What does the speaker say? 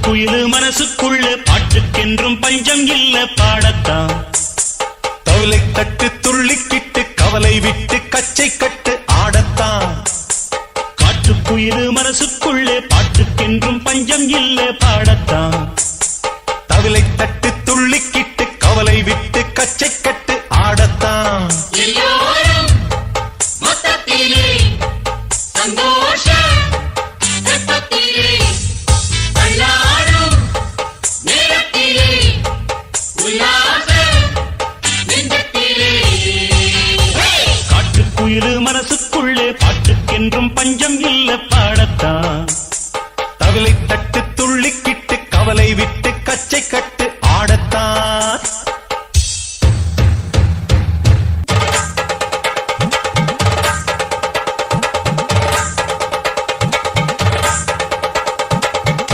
காட்டுக்குயிலு மனசுக்குள்ள பாட்டுக்கென்றும் பஞ்சம் இல்ல பாடத்தான். தவளை தட்டு துள்ளிக்கிட்டு கவலை விட்டு கச்சை கட்டு ஆடத்தான். காட்டுக்குயிலு மனசுக்குள்ளே பாட்டுக்கென்றும் பஞ்சம் இல்ல பாடத்தான். தவளை தட்டு துள்ளிக்கிட்டு கவலை விட்டு கச்சை கட்டு ஆடத்தான். எல்லோரும் மொத்தத்திலே சந்தோஷ வெப்பத்திலே தள்ளாடும் நேரத்திலே உல்லாச நெஞ்சத்திலே. காட்டுக்குயிலு மனசுக்குள்ளே பாட்டுக்கென்றும் பஞ்சம் இல்ல பாடத்தான். தவளை தட்டு துள்ளிக்கிட்டு கவலை விட்டு கச்சை கட்டு